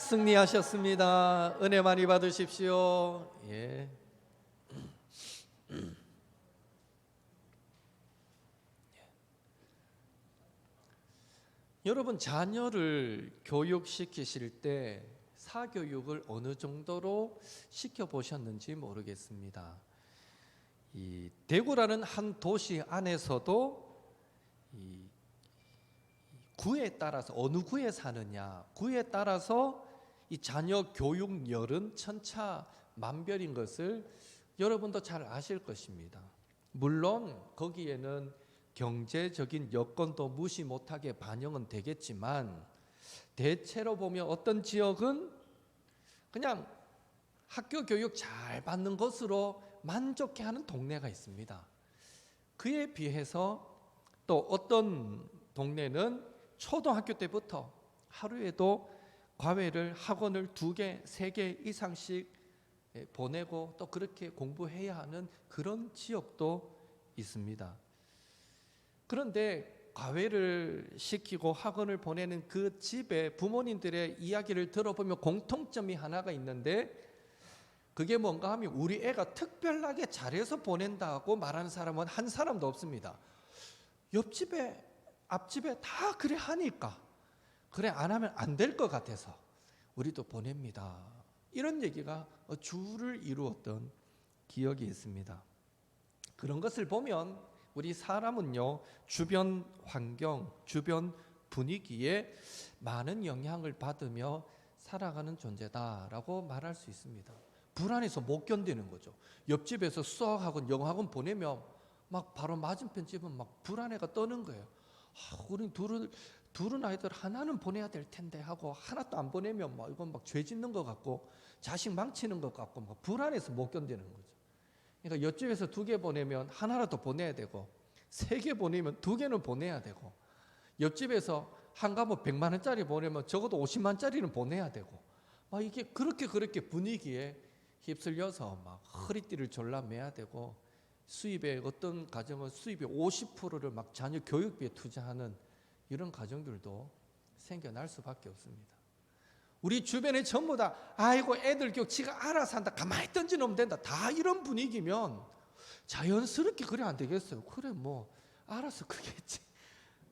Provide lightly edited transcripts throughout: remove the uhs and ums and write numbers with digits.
승리하셨습니다. 은혜 많이 받으십시오. 예. 여러분, 자녀를 교육시키실 때 사교육을 어느 정도로 시켜보셨는지 모르겠습니다. 이 대구라는 한 도시 안에서도 이 구에 따라서, 어느 구에 사느냐, 구에 따라서 이 자녀 교육열은 천차만별인 것을 여러분도 잘 아실 것입니다. 물론 거기에는 경제적인 여건도 무시 못하게 반영은 되겠지만, 대체로 보면 어떤 지역은 그냥 학교 교육 잘 받는 것으로 만족해하는 동네가 있습니다. 그에 비해서 또 어떤 동네는 초등학교 때부터 하루에도 과외를, 학원을 2개, 3개 이상씩 보내고 또 그렇게 공부해야 하는 그런 지역도 있습니다. 그런데 과외를 시키고 학원을 보내는 그 집의 부모님들의 이야기를 들어보면 공통점이 하나가 있는데, 그게 뭔가 하면 우리 애가 특별하게 잘해서 보낸다고 말하는 사람은 한 사람도 없습니다. 옆집에, 앞집에 다 그래 하니까, 그래 안 하면 안 될 것 같아서 우리도 보냅니다. 이런 얘기가 주를 이루었던 기억이 있습니다. 그런 것을 보면 우리 사람은요, 주변 환경, 주변 분위기에 많은 영향을 받으며 살아가는 존재다라고 말할 수 있습니다. 불안해서 못 견디는 거죠. 옆집에서 수학학원, 영어학원 보내면 막 바로 맞은편 집은 막 불안해가 떠는 거예요. 우리 둘은 아이들 하나는 보내야 될 텐데 하고 하나도 안 보내면 막 이건 막 죄 짓는 것 같고 자식 망치는 것 같고 막 불안해서 못 견디는 거죠. 그러니까 옆집에서 2개 보내면 하나라도 보내야 되고, 3개 보내면 2개는 보내야 되고, 옆집에서 한 가구 100만 원짜리 보내면 적어도 50만 원짜리는 보내야 되고, 막 이게 그렇게 분위기에 휩쓸려서 막 허리띠를 졸라매야 되고, 수입의 어떤 가정은 수입의 50%를 막 자녀 교육비에 투자하는 이런 가정들도 생겨날 수밖에 없습니다. 우리 주변에 전부 다 아이고 애들 교육 지가 알아서 한다, 가만히 던져놓으면 된다, 다 이런 분위기면 자연스럽게 그래 안 되겠어요? 그래 뭐 알아서 그겠지.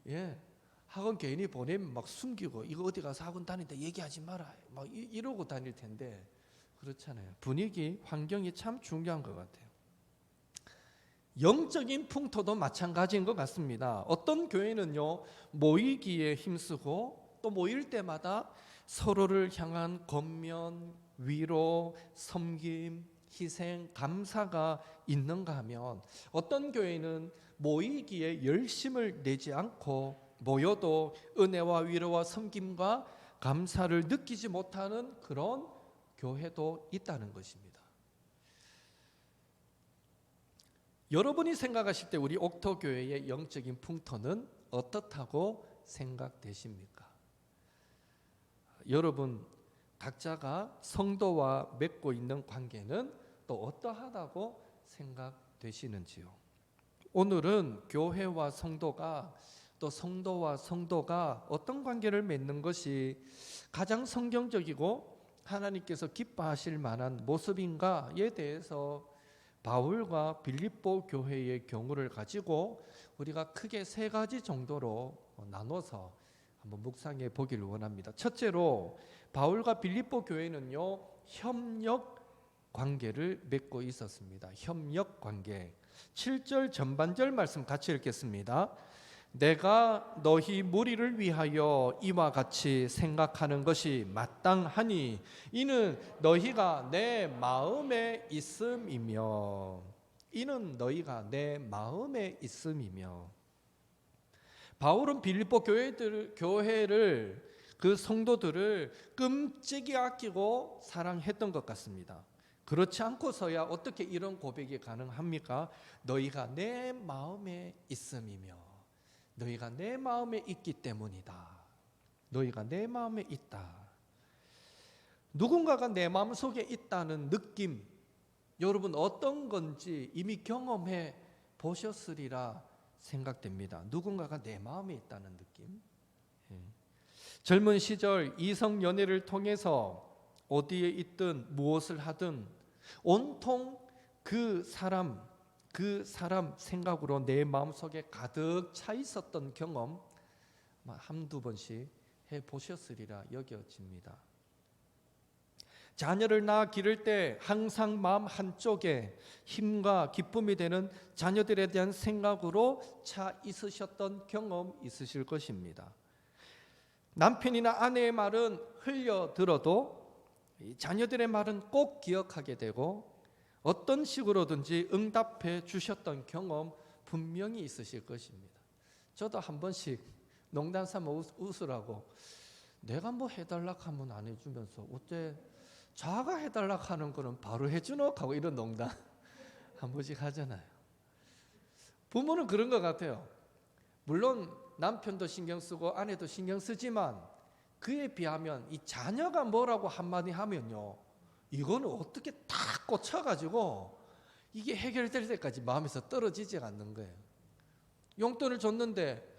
예, 학원 개인이 보내면 막 숨기고 이거 어디 가서 학원 다닌다 얘기하지 마라 막 이러고 다닐 텐데, 그렇잖아요. 분위기, 환경이 참 중요한 것 같아요. 영적인 풍토도 마찬가지인 것 같습니다. 어떤 교회는요, 모이기에 힘쓰고 또 모일 때마다 서로를 향한 권면, 위로, 섬김, 희생, 감사가 있는가 하면, 어떤 교회는 모이기에 열심을 내지 않고 모여도 은혜와 위로와 섬김과 감사를 느끼지 못하는 그런 교회도 있다는 것입니다. 여러분이 생각하실 때 우리 옥토교회의 영적인 풍토는 어떻다고 생각되십니까? 여러분 각자가 성도와 맺고 있는 관계는 또 어떠하다고 생각되시는지요? 오늘은 교회와 성도가, 또 성도와 성도가 어떤 관계를 맺는 것이 가장 성경적이고 하나님께서 기뻐하실 만한 모습인가에 대해서 바울과 빌립보 교회의 경우를 가지고 우리가 크게 3가지 정도로 나눠서 한번 묵상해 보기를 원합니다. 첫째로, 바울과 빌립보 교회는요, 협력 관계를 맺고 있었습니다. 협력 관계. 7절 전반절 말씀 같이 읽겠습니다. 내가 너희 무리를 위하여 이와 같이 생각하는 것이 마땅하니 이는 너희가 내 마음에 있음이며, 이는 너희가 내 마음에 있음이며. 바울은 빌립보 교회를, 그 성도들을 끔찍이 아끼고 사랑했던 것 같습니다. 그렇지 않고서야 어떻게 이런 고백이 가능합니까? 너희가 내 마음에 있음이며, 너희가 내 마음에 있기 때문이다. 너희가 내 마음에 있다. 누군가가 내 마음속에 있다는 느낌, 여러분 어떤 건지 이미 경험해 보셨으리라 생각됩니다. 누군가가 내 마음에 있다는 느낌. 젊은 시절 이성 연애를 통해서 어디에 있든 무엇을 하든 온통 그 사람 생각으로 내 마음속에 가득 차 있었던 경험 한두 번씩 해보셨으리라 여겨집니다. 자녀를 낳아 기를 때 항상 마음 한쪽에 힘과 기쁨이 되는 자녀들에 대한 생각으로 차 있으셨던 경험 있으실 것입니다. 남편이나 아내의 말은 흘려들어도 자녀들의 말은 꼭 기억하게 되고 어떤 식으로든지 응답해 주셨던 경험 분명히 있으실 것입니다. 저도 한 번씩 농담 삼아 웃으라고 내가 뭐 해달라 하면 안 해주면서 어째 자가 해달라 하는 거는 바로 해주노? 하고 이런 농담 한 번씩 하잖아요. 부모는 그런 것 같아요. 물론 남편도 신경 쓰고 아내도 신경 쓰지만 그에 비하면 이 자녀가 뭐라고 한마디 하면요, 이거는 어떻게 딱 꽂혀가지고 이게 해결될 때까지 마음에서 떨어지지 않는 거예요. 용돈을 줬는데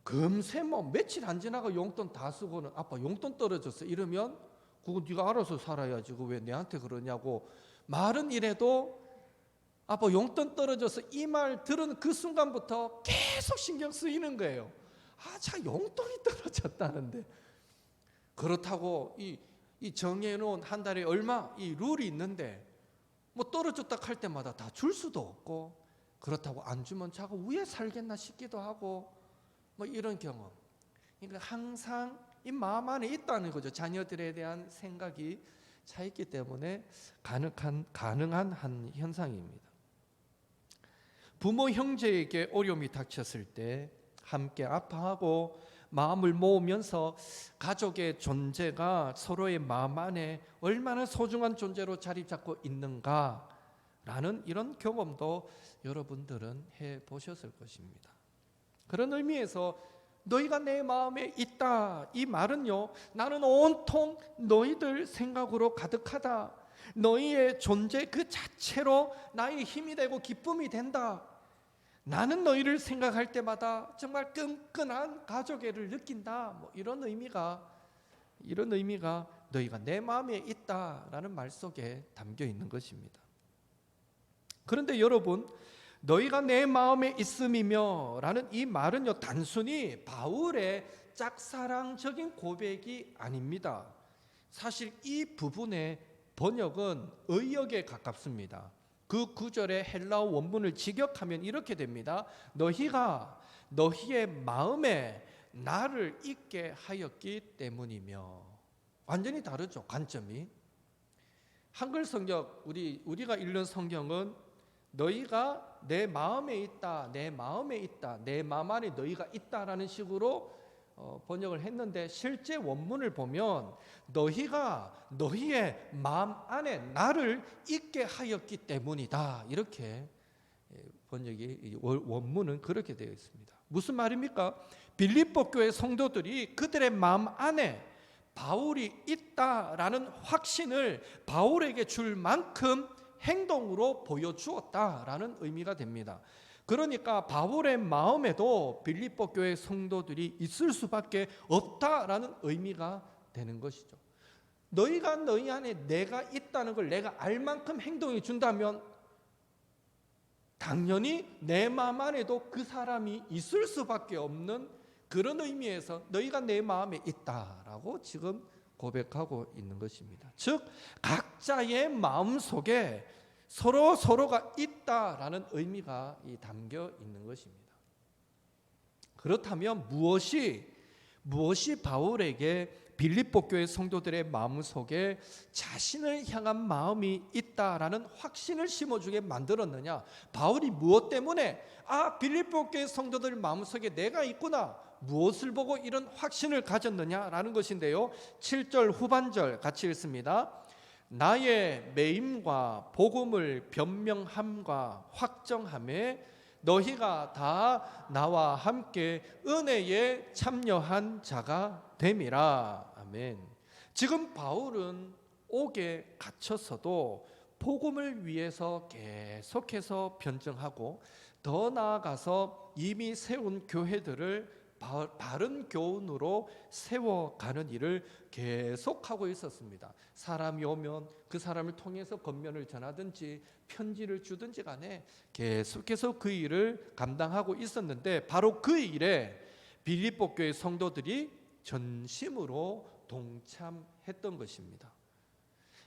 금세 뭐 며칠 안 지나고 용돈 다 쓰고는 아빠 용돈 떨어졌어 이러면 그거 네가 알아서 살아야지 그거 왜 내한테 그러냐고 말은 이래도 아빠 용돈 떨어져서 이 말 들은 그 순간부터 계속 신경 쓰이는 거예요. 아, 자 용돈이 떨어졌다는데 그렇다고 이 정해놓은 한 달에 얼마 이 룰이 있는데 뭐 떨어졌다 할 때마다 다 줄 수도 없고 그렇다고 안 주면 자가 왜 살겠나 싶기도 하고 뭐 이런 경험. 그러니까 항상 이 마음 안에 있다는 거죠. 자녀들에 대한 생각이 차 있기 때문에 가능한 한 현상입니다. 부모 형제에게 어려움이 닥쳤을 때 함께 아파하고 마음을 모으면서 가족의 존재가 서로의 마음 안에 얼마나 소중한 존재로 자리 잡고 있는가라는 이런 경험도 여러분들은 해보셨을 것입니다. 그런 의미에서 너희가 내 마음에 있다 이 말은요, 나는 온통 너희들 생각으로 가득하다. 너희의 존재 그 자체로 나의 힘이 되고 기쁨이 된다. 나는 너희를 생각할 때마다 정말 끈끈한 가족애를 느낀다. 뭐 이런 의미가 너희가 내 마음에 있다라는 말 속에 담겨 있는 것입니다. 그런데 여러분, 너희가 내 마음에 있음이며 라는 이 말은요, 단순히 바울의 짝사랑적인 고백이 아닙니다. 사실 이 부분의 번역은 의역에 가깝습니다. 그 구절의 헬라어 원문을 직역하면 이렇게 됩니다. 너희가 너희의 마음에 나를 있게 하였기 때문이며. 완전히 다르죠, 관점이. 한글 성경, 우리가 읽는 성경은 너희가 내 마음에 있다, 내 마음에 있다, 내 마음 안에 너희가 있다라는 식으로 번역을 했는데 실제 원문을 보면 너희가 너희의 마음 안에 나를 있게 하였기 때문이다. 이렇게 번역이 원문은 그렇게 되어 있습니다. 무슨 말입니까? 빌립보 교회 성도들이 그들의 마음 안에 바울이 있다라는 확신을 바울에게 줄 만큼 행동으로 보여주었다라는 의미가 됩니다. 그러니까 바울의 마음에도 빌립보 교회 성도들이 있을 수밖에 없다라는 의미가 되는 것이죠. 너희가 너희 안에 내가 있다는 걸 내가 알 만큼 행동해 준다면 당연히 내 마음 안에도 그 사람이 있을 수밖에 없는 그런 의미에서 너희가 내 마음에 있다라고 지금 고백하고 있는 것입니다. 즉 각자의 마음 속에 서로가 있다라는 의미가 담겨 있는 것입니다. 그렇다면 무엇이 바울에게 빌립보 교회 성도들의 마음 속에 자신을 향한 마음이 있다라는 확신을 심어주게 만들었느냐? 바울이 무엇 때문에 빌립보 교회 성도들 마음 속에 내가 있구나, 무엇을 보고 이런 확신을 가졌느냐라는 것인데요, 7절 후반절 같이 읽습니다. 나의 매임과 복음을 변명함과 확정함에 너희가 다 나와 함께 은혜에 참여한 자가 됨이라. 아멘. 지금 바울은 옥에 갇혔어도 복음을 위해서 계속해서 변증하고 더 나아가서 이미 세운 교회들을 바른 교훈으로 세워가는 일을 계속하고 있었습니다. 사람이 오면 그 사람을 통해서 권면을 전하든지 편지를 주든지 간에 계속해서 그 일을 감당하고 있었는데, 바로 그 일에 빌립보 교회 성도들이 전심으로 동참했던 것입니다.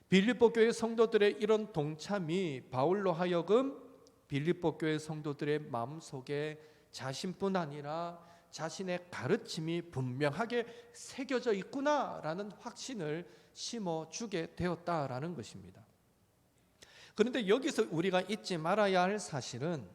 빌립보 교회 성도들의 이런 동참이 바울로 하여금 빌립보 교회 성도들의 마음속에 자신뿐 아니라 자신의 가르침이 분명하게 새겨져 있구나라는 확신을 심어주게 되었다라는 것입니다. 그런데 여기서 우리가 잊지 말아야 할 사실은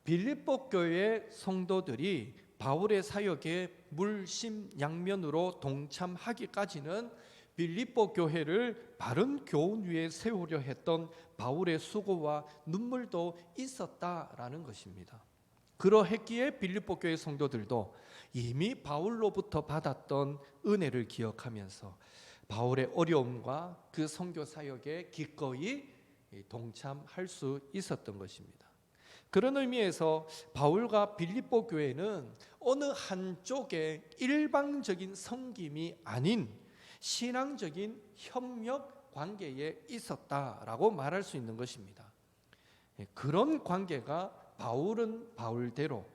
빌립보 교회 성도들이 바울의 사역에 물심양면으로 동참하기까지는 빌립보 교회를 바른 교훈 위에 세우려 했던 바울의 수고와 눈물도 있었다라는 것입니다. 그러했기에 빌립보 교회 성도들도 이미 바울로부터 받았던 은혜를 기억하면서 바울의 어려움과 그 선교 사역에 기꺼이 동참할 수 있었던 것입니다. 그런 의미에서 바울과 빌립보 교회는 어느 한쪽의 일방적인 섬김이 아닌 신앙적인 협력 관계에 있었다라고 말할 수 있는 것입니다. 그런 관계가 바울은 바울대로,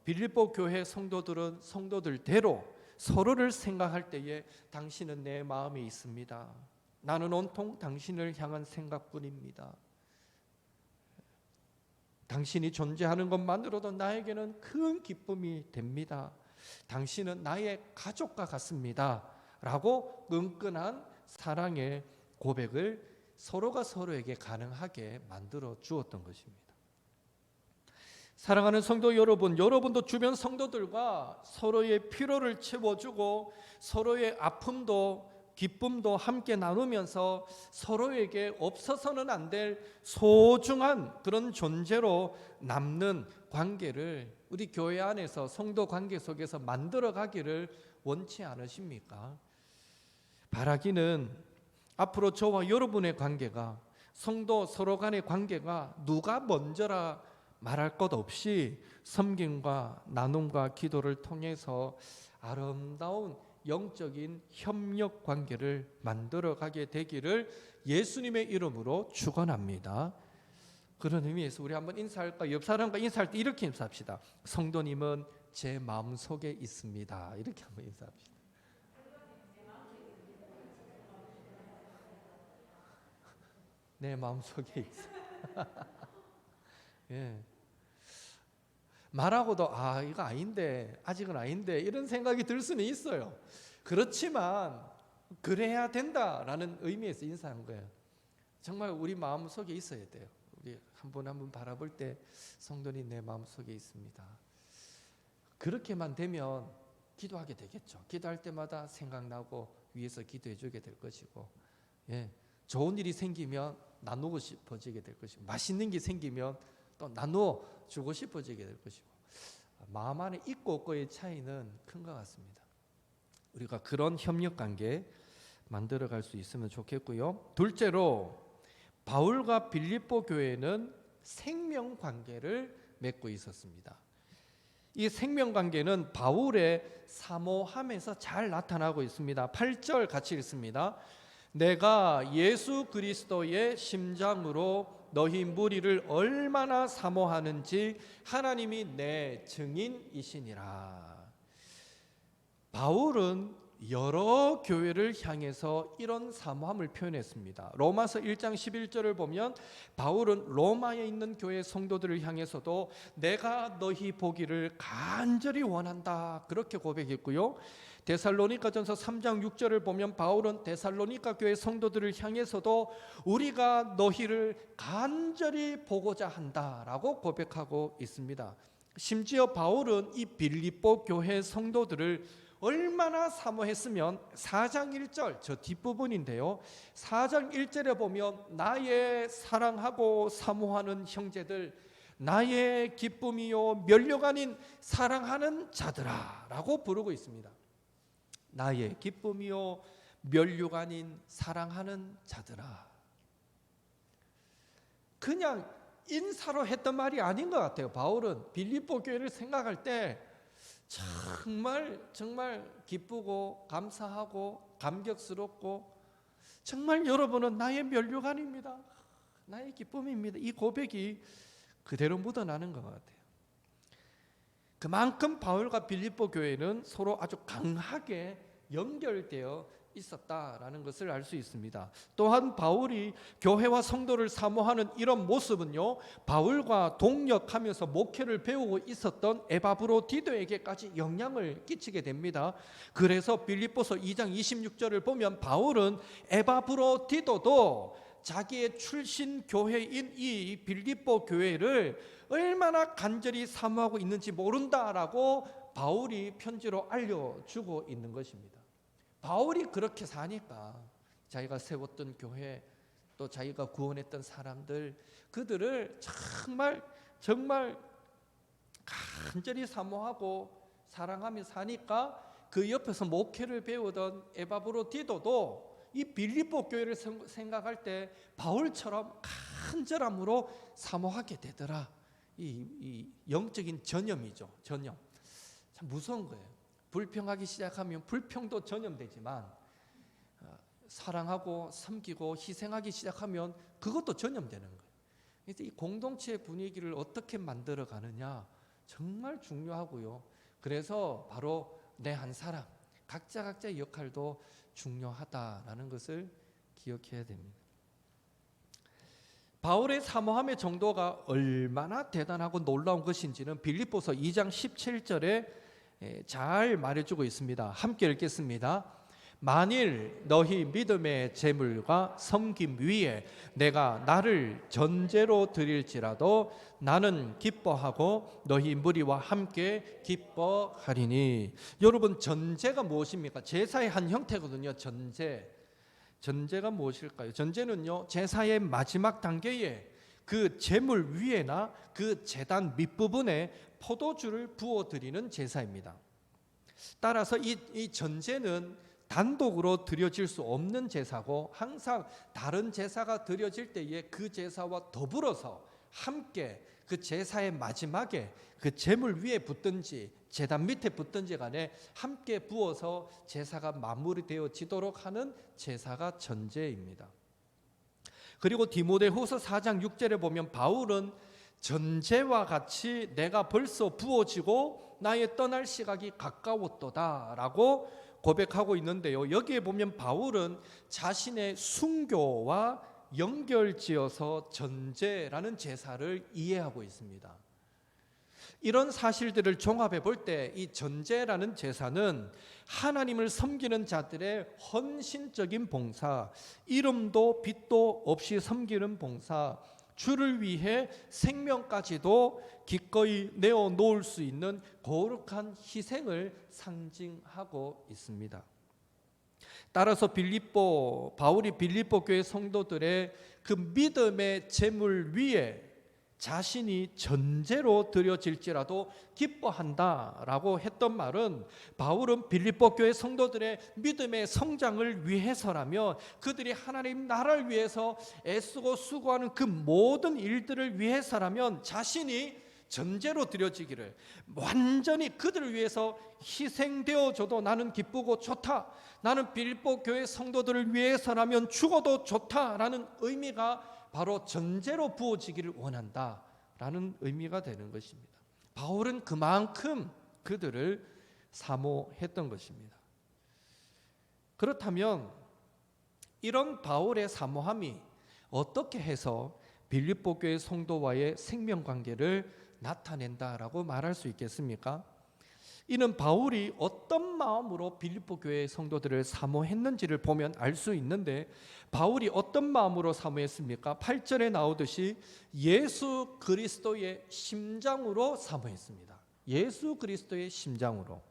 빌립보 교회 성도들은 성도들대로 서로를 생각할 때에 당신은 내 마음에 있습니다. 나는 온통 당신을 향한 생각뿐입니다. 당신이 존재하는 것만으로도 나에게는 큰 기쁨이 됩니다. 당신은 나의 가족과 같습니다. 라고 끈끈한 사랑의 고백을 서로가 서로에게 가능하게 만들어 주었던 것입니다. 사랑하는 성도 여러분, 여러분도 주변 성도들과 서로의 필요를 채워주고 서로의 아픔도 기쁨도 함께 나누면서 서로에게 없어서는 안 될 소중한 그런 존재로 남는 관계를 우리 교회 안에서 성도 관계 속에서 만들어 가기를 원치 않으십니까? 바라기는 앞으로 저와 여러분의 관계가, 성도 서로 간의 관계가 누가 먼저라 말할 것 없이 섬김과 나눔과 기도를 통해서 아름다운 영적인 협력 관계를 만들어가게 되기를 예수님의 이름으로 축원합니다. 그런 의미에서 우리 한번 인사할까? 옆 사람과 인사할 때 이렇게 인사합시다. 성도님은 제 마음속에 있습니다. 이렇게 한번 인사합시다. 내 마음속에 있어. 예. 말하고도 이거 아닌데, 아직은 아닌데 이런 생각이 들 수는 있어요. 그렇지만 그래야 된다라는 의미에서 인사한 거예요. 정말 우리 마음속에 있어야 돼요. 우리 한 분 한 분 바라볼 때 성도님 내 마음속에 있습니다. 그렇게만 되면 기도하게 되겠죠. 기도할 때마다 생각나고 위해서 기도해 주게 될 것이고, 예. 좋은 일이 생기면 나누고 싶어지게 될 것이고, 맛있는 게 생기면 또 나누어 주고 싶어지게 될 것이고, 마음 안에 있고 없고의 차이는 큰 것 같습니다. 우리가 그런 협력관계 만들어갈 수 있으면 좋겠고요. 둘째로 바울과 빌립보 교회는 생명관계를 맺고 있었습니다. 이 생명관계는 바울의 사모함에서 잘 나타나고 있습니다. 8절 같이 읽습니다. 내가 예수 그리스도의 심장으로 너희 무리를 얼마나 사모하는지 하나님이 내 증인이시니라. 바울은 여러 교회를 향해서 이런 사모함을 표현했습니다. 로마서 1장 11절을 보면 바울은 로마에 있는 교회 성도들을 향해서도 내가 너희 보기를 간절히 원한다 그렇게 고백했고요. 데살로니가전서 3장 6절을 보면 바울은 데살로니가 교회 성도들을 향해서도 우리가 너희를 간절히 보고자 한다라고 고백하고 있습니다. 심지어 바울은 이 빌립보 교회 성도들을 얼마나 사모했으면 4장 1절, 저 뒷부분인데요, 4장 1절에 보면 나의 사랑하고 사모하는 형제들, 나의 기쁨이요 면류가 아닌 사랑하는 자들아 라고 부르고 있습니다. 나의 기쁨이요 면류가 아닌 사랑하는 자들아. 그냥 인사로 했던 말이 아닌 것 같아요. 바울은 빌립보 교회를 생각할 때 정말 기쁘고 감사하고 감격스럽고 정말 여러분은 나의 면류관입니다. 나의 기쁨입니다. 이 고백이 그대로 묻어나는 것 같아요. 그만큼 바울과 빌립보 교회는 서로 아주 강하게 연결되어 있었다라는 것을 알 수 있습니다. 또한 바울이 교회와 성도를 사모하는 이런 모습은요, 바울과 동역하면서 목회를 배우고 있었던 에바브로디도에게까지 영향을 끼치게 됩니다. 그래서 빌립보서 2장 26절을 보면 바울은 에바브로디도도 자기의 출신 교회인 이 빌립보 교회를 얼마나 간절히 사모하고 있는지 모른다라고 바울이 편지로 알려주고 있는 것입니다. 바울이 그렇게 사니까 자기가 세웠던 교회, 또 자기가 구원했던 사람들, 그들을 정말 간절히 사모하고 사랑하며 사니까 그 옆에서 목회를 배우던 에바브로디도도 이 빌립보 교회를 생각할 때 바울처럼 간절함으로 사모하게 되더라. 이 영적인 전염이죠. 전염. 참 무서운 거예요. 불평하기 시작하면 불평도 전염되지만 사랑하고 섬기고 희생하기 시작하면 그것도 전염되는 거예요. 그래서 이 공동체의 분위기를 어떻게 만들어 가느냐 정말 중요하고요. 그래서 바로 내 한 사람, 각자의 역할도 중요하다라는 것을 기억해야 됩니다. 바울의 사모함의 정도가 얼마나 대단하고 놀라운 것인지는 빌립보서 2장 17절에 잘 말해주고 있습니다. 함께 읽겠습니다. 만일 너희 믿음의 제물과 섬김 위에 내가 나를 전제로 드릴지라도 나는 기뻐하고 너희 무리와 함께 기뻐하리니. 여러분, 전제가 무엇입니까? 제사의 한 형태거든요. 전제가 무엇일까요? 전제는요, 제사의 마지막 단계에 그 제물 위에나 그 제단 밑부분에 포도주를 부어드리는 제사입니다. 따라서 이 전제는 단독으로 드려질 수 없는 제사고, 항상 다른 제사가 드려질 때에 그 제사와 더불어서 함께 그 제사의 마지막에 그 제물 위에 붓든지 제단 밑에 붓든지 간에 함께 부어서 제사가 마무리되어지도록 하는 제사가 전제입니다. 그리고 디모데후서 4장 6절에 보면 바울은 전제와 같이 내가 벌써 부어지고 나의 떠날 시각이 가까웠도다라고 고백하고 있는데요. 여기에 보면 바울은 자신의 순교와 연결지어서 전제라는 제사를 이해하고 있습니다. 이런 사실들을 종합해 볼 때 이 전제라는 제사는 하나님을 섬기는 자들의 헌신적인 봉사, 이름도 빛도 없이 섬기는 봉사, 주를 위해 생명까지도 기꺼이 내어놓을 수 있는 거룩한 희생을 상징하고 있습니다. 따라서 바울이 빌립보 교회 성도들의 그 믿음의 제물 위에 자신이 전제로 드려질지라도 기뻐한다라고 했던 말은, 바울은 빌립보 교회 성도들의 믿음의 성장을 위해서라면, 그들이 하나님 나라를 위해서 애쓰고 수고하는 그 모든 일들을 위해서라면 자신이 전제로 드려지기를, 완전히 그들을 위해서 희생되어져도 나는 기쁘고 좋다, 나는 빌립보 교회 성도들을 위해서라면 죽어도 좋다라는 의미가 바로 전제로 부어지기를 원한다라는 의미가 되는 것입니다. 바울은 그만큼 그들을 사모했던 것입니다. 그렇다면 이런 바울의 사모함이 어떻게 해서 빌립보 교회 성도와의 생명관계를 나타낸다라고 말할 수 있겠습니까? 이는 바울이 어떤 마음으로 빌립보 교회 성도들을 사모했는지를 보면 알 수 있는데, 바울이 어떤 마음으로 사모했습니까? 8절에 나오듯이 예수 그리스도의 심장으로 사모했습니다. 예수 그리스도의 심장으로.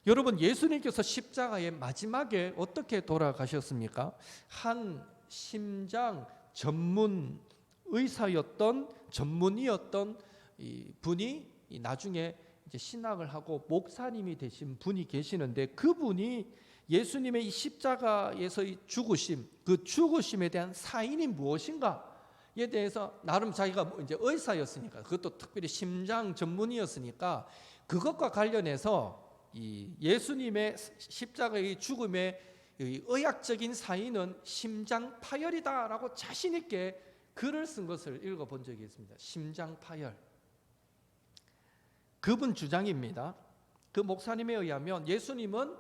여러분, 예수님께서 십자가의 마지막에 어떻게 돌아가셨습니까? 한 심장 전문 의사였던, 전문의였던 이 분이 나중에 이제 신학을 하고 목사님이 되신 분이 계시는데, 그분이 예수님의 이 십자가에서의 죽으심, 그 죽으심에 대한 사인이 무엇인가에 대해서 나름 자기가 이제 의사였으니까, 그것도 특별히 심장 전문의였으니까 그것과 관련해서 이 예수님의 십자가의 죽음의 의학적인 사인은 심장 파열이다라고 자신 있게 글을 쓴 것을 읽어본 적이 있습니다. 심장 파열. 그분 주장입니다. 그 목사님에 의하면 예수님은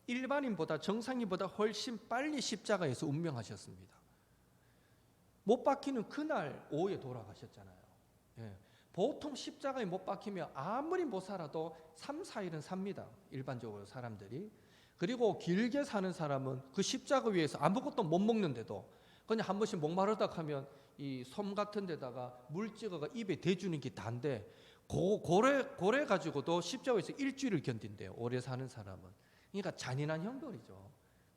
일반인보다 정상인보다 훨씬 빨리 십자가에서 운명하셨습니다. 못 박히는 그날 오후에 돌아가셨잖아요. 예. 보통 십자가에 못 박히면 아무리 못 살아도 3, 4일은 삽니다. 일반적으로 사람들이. 그리고 길게 사는 사람은 그 십자가 위에서 아무것도 못 먹는데도 그냥 한 번씩 목마르다 하면 이 솜 같은 데다가 물 찍어가 입에 대주는 게 다인데 고래 가지고도 십자가에서 일주일을 견딘대요. 오래 사는 사람은. 그러니까 잔인한 형벌이죠.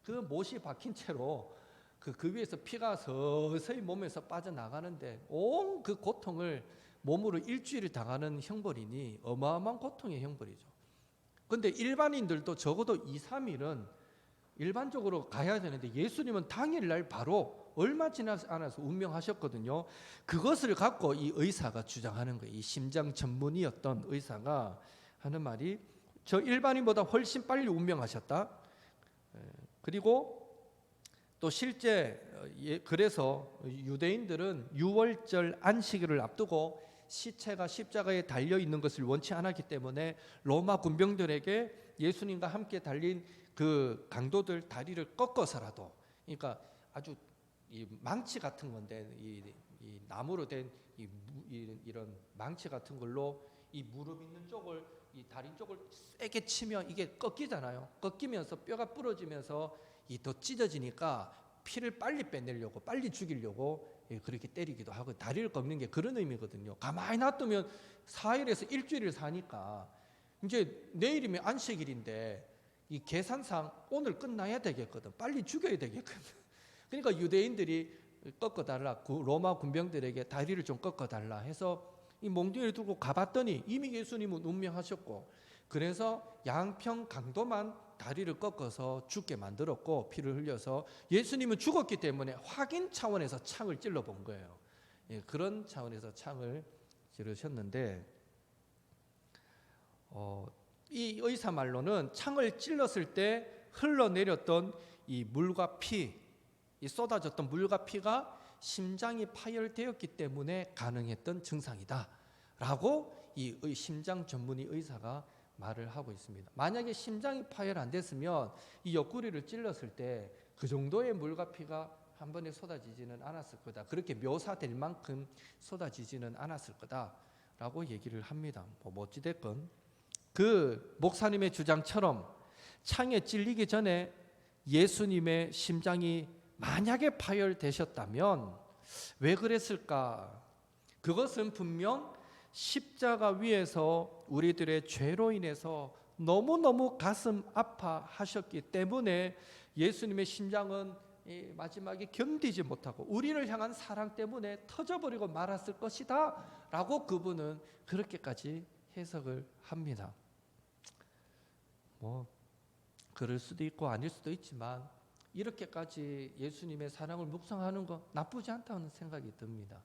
그 못이 박힌 채로 그 위에서 피가 서서히 몸에서 빠져나가는데 온 그 고통을 몸으로 일주일을 당하는 형벌이니 어마어마한 고통의 형벌이죠. 그런데 일반인들도 적어도 2, 3일은 일반적으로 가야 되는데 예수님은 당일날 바로 얼마 지나지 않아서 운명하셨거든요. 그것을 갖고 이 의사가 주장하는 거예요. 이 심장 전문의였던 의사가 하는 말이 저 일반인보다 훨씬 빨리 운명하셨다. 그리고 또 실제 그래서 유대인들은 유월절 안식일을 앞두고 시체가 십자가에 달려 있는 것을 원치 않았기 때문에 로마 군병들에게 예수님과 함께 달린 그 강도들 다리를 꺾어서라도, 그러니까 아주 이 망치 같은 건데 이 나무로 된 이런 망치 같은 걸로 이 무릎 있는 쪽을 이 다리 쪽을 세게 치면 이게 꺾이잖아요. 꺾이면서 뼈가 부러지면서 이 더 찢어지니까 피를 빨리 빼내려고 빨리 죽이려고 그렇게 때리기도 하고 다리를 꺾는 게 그런 의미거든요. 가만히 놔두면 4일에서 일주일을 사니까 이제 내일이면 안식일인데 이 계산상 오늘 끝나야 되겠거든. 빨리 죽여야 되겠거든. 그러니까 유대인들이 꺾어달라, 로마 군병들에게 다리를 좀 꺾어달라 해서 이 몽둥이를 들고 가봤더니 이미 예수님은 운명하셨고, 그래서 양평 강도만 다리를 꺾어서 죽게 만들었고 피를 흘려서 예수님은 죽었기 때문에 확인 차원에서 창을 찔러본 거예요. 그런 차원에서 창을 찌르셨는데 이 의사 말로는 창을 찔렀을 때 흘러내렸던 이 물과 피, 이 쏟아졌던 물과 피가 심장이 파열되었기 때문에 가능했던 증상이다 라고 이 심장 전문의 의사가 말을 하고 있습니다. 만약에 심장이 파열 안 됐으면 이 옆구리를 찔렀을 때 그 정도의 물과 피가 한 번에 쏟아지지는 않았을 거다. 그렇게 묘사될 만큼 쏟아지지는 않았을 거다라고 얘기를 합니다. 뭐 어찌됐건 그 목사님의 주장처럼 창에 찔리기 전에 예수님의 심장이 만약에 파열되셨다면 왜 그랬을까? 그것은 분명 십자가 위에서 우리들의 죄로 인해서 너무너무 가슴 아파하셨기 때문에 예수님의 심장은 마지막에 견디지 못하고 우리를 향한 사랑 때문에 터져버리고 말았을 것이다 라고 그분은 그렇게까지 해석을 합니다. 뭐 그럴 수도 있고 아닐 수도 있지만 이렇게까지 예수님의 사랑을 묵상하는 거 나쁘지 않다는 생각이 듭니다.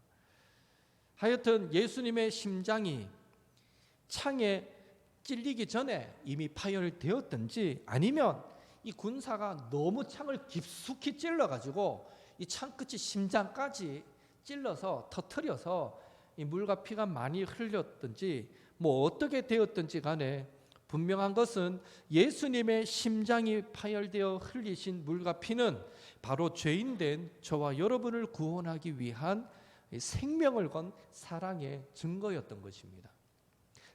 하여튼 예수님의 심장이 창에 찔리기 전에 이미 파열되었든지 아니면 이 군사가 너무 창을 깊숙이 찔러가지고 이 창 끝이 심장까지 찔러서 터뜨려서 이 물과 피가 많이 흘렸든지 뭐 어떻게 되었든지 간에 분명한 것은 예수님의 심장이 파열되어 흘리신 물과 피는 바로 죄인된 저와 여러분을 구원하기 위한 생명을 건 사랑의 증거였던 것입니다.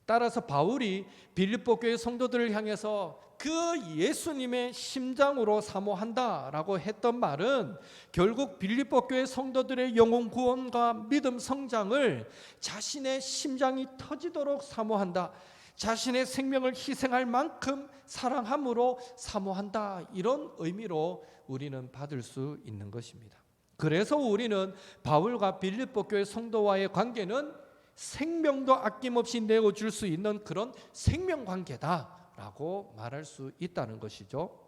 따라서 바울이 빌립보 교회 성도들을 향해서 그 예수님의 심장으로 사모한다라고 했던 말은 결국 빌립보 교회 성도들의 영혼 구원과 믿음 성장을 자신의 심장이 터지도록 사모한다, 자신의 생명을 희생할 만큼 사랑함으로 사모한다, 이런 의미로 우리는 받을 수 있는 것입니다. 그래서 우리는 바울과 빌립보 교회 성도와의 관계는 생명도 아낌없이 내어줄 수 있는 그런 생명관계다라고 말할 수 있다는 것이죠.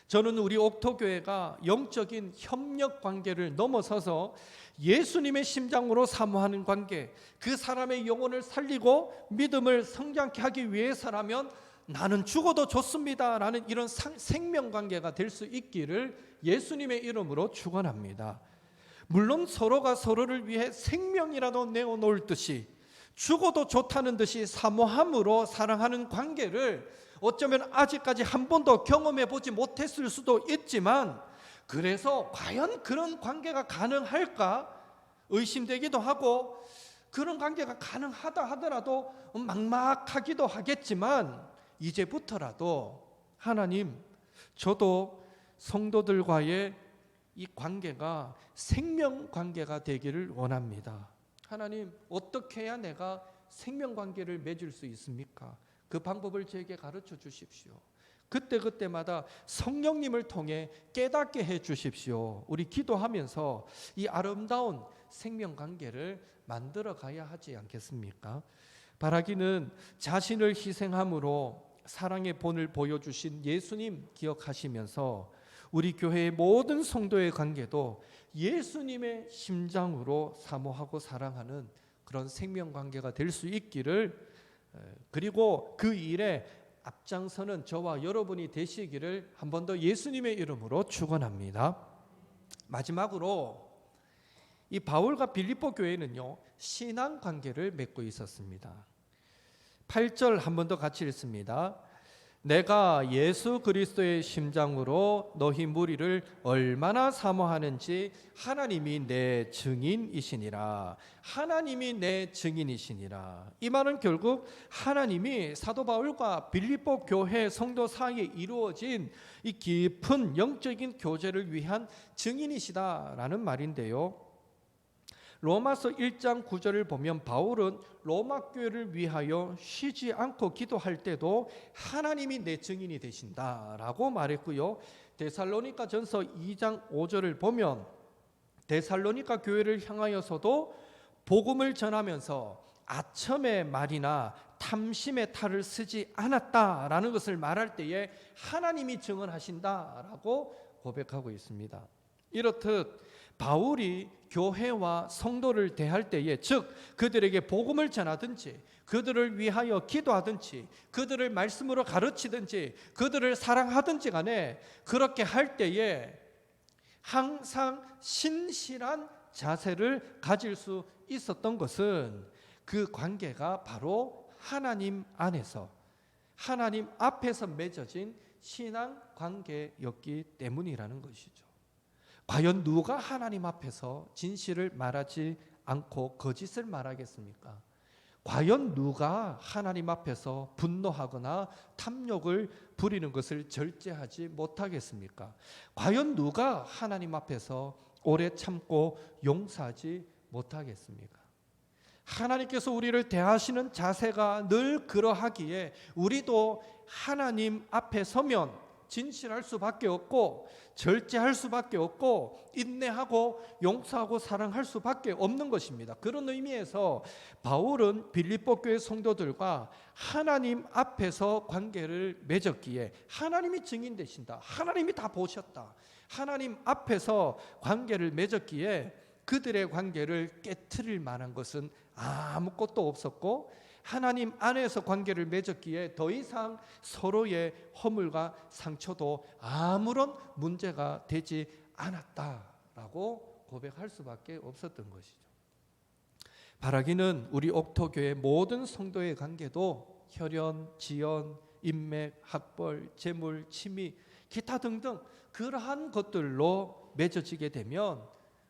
저는 우리 옥토교회가 영적인 협력 관계를 넘어서서 예수님의 심장으로 사모하는 관계, 그 사람의 영혼을 살리고 믿음을 성장케 하기 위해서라면 나는 죽어도 좋습니다 라는 이런 생명관계가 될 수 있기를 예수님의 이름으로 축원합니다. 물론 서로가 서로를 위해 생명이라도 내어놓을 듯이 죽어도 좋다는 듯이 사모함으로 사랑하는 관계를 어쩌면 아직까지 한 번도 경험해 보지 못했을 수도 있지만, 그래서 과연 그런 관계가 가능할까 의심되기도 하고, 그런 관계가 가능하다 하더라도 막막하기도 하겠지만, 이제부터라도 하나님, 저도 성도들과의 이 관계가 생명 관계가 되기를 원합니다. 하나님, 어떻게 해야 내가 생명 관계를 맺을 수 있습니까? 그 방법을 저에게 가르쳐 주십시오. 그때그때마다 성령님을 통해 깨닫게 해 주십시오. 우리 기도하면서 이 아름다운 생명 관계를 만들어 가야 하지 않겠습니까? 바라기는 자신을 희생함으로 사랑의 본을 보여주신 예수님 기억하시면서 우리 교회의 모든 성도의 관계도 예수님의 심장으로 사모하고 사랑하는 그런 생명 관계가 될 수 있기를, 그리고 그 일에 앞장서는 저와 여러분이 되시기를 한 번 더 예수님의 이름으로 축원합니다. 마지막으로 이 바울과 빌립보 교회는요, 신앙 관계를 맺고 있었습니다. 8절 한 번 더 같이 읽습니다. 내가 예수 그리스도의 심장으로 너희 무리를 얼마나 사모하는지 하나님이 내 증인이시니라. 하나님이 내 증인이시니라. 이 말은 결국 하나님이 사도 바울과 빌립보 교회 성도 사이에 이루어진 이 깊은 영적인 교제를 위한 증인이시다라는 말인데요. 로마서 1장 9절을 보면 바울은 로마 교회를 위하여 쉬지 않고 기도할 때도 하나님이 내 증인이 되신다라고 말했고요. 데살로니가 전서 2장 5절을 보면 데살로니가 교회를 향하여서도 복음을 전하면서 아첨의 말이나 탐심의 탈을 쓰지 않았다라는 것을 말할 때에 하나님이 증언하신다라고 고백하고 있습니다. 이렇듯 바울이 교회와 성도를 대할 때에, 즉 그들에게 복음을 전하든지 그들을 위하여 기도하든지 그들을 말씀으로 가르치든지 그들을 사랑하든지 간에 그렇게 할 때에 항상 신실한 자세를 가질 수 있었던 것은 그 관계가 바로 하나님 안에서, 하나님 앞에서 맺어진 신앙 관계였기 때문이라는 것이죠. 과연 누가 하나님 앞에서 진실을 말하지 않고 거짓을 말하겠습니까? 과연 누가 하나님 앞에서 분노하거나 탐욕을 부리는 것을 절제하지 못하겠습니까? 과연 누가 하나님 앞에서 오래 참고 용서하지 못하겠습니까? 하나님께서 우리를 대하시는 자세가 늘 그러하기에 우리도 하나님 앞에 서면 진실할 수밖에 없고 절제할 수밖에 없고 인내하고 용서하고 사랑할 수밖에 없는 것입니다. 그런 의미에서 바울은 빌립보 교회 성도들과 하나님 앞에서 관계를 맺었기에 하나님이 증인 되신다, 하나님이 다 보셨다, 하나님 앞에서 관계를 맺었기에 그들의 관계를 깨트릴 만한 것은 아무것도 없었고, 하나님 안에서 관계를 맺었기에 더 이상 서로의 허물과 상처도 아무런 문제가 되지 않았다라고 고백할 수밖에 없었던 것이죠. 바라기는 우리 옥토교회 모든 성도의 관계도 혈연, 지연, 인맥, 학벌, 재물, 취미, 기타 등등 그러한 것들로 맺어지게 되면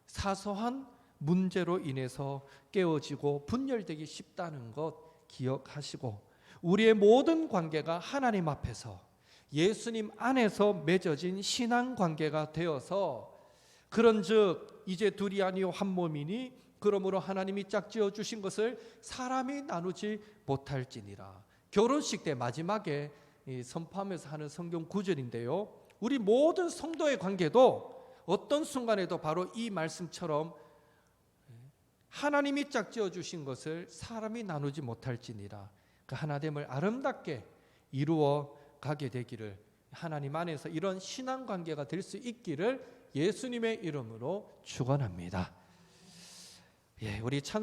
사소한 문제로 인해서 깨어지고 분열되기 쉽다는 것 기억하시고, 우리의 모든 관계가 하나님 앞에서 예수님 안에서 맺어진 신앙 관계가 되어서, 그런즉 이제 둘이 아니요 한 몸이니 그러므로 하나님이 짝지어 주신 것을 사람이 나누지 못할지니라. 결혼식 때 마지막에 선포하면서 하는 성경 구절인데요, 우리 모든 성도의 관계도 어떤 순간에도 바로 이 말씀처럼 하나님이 짝지어 주신 것을 사람이 나누지 못할지니라, 그 하나됨을 아름답게 이루어 가게 되기를 하나님 안에서 이런 신앙 관계가 될 수 있기를 예수님의 이름으로 축원합니다. 예, 우리 찬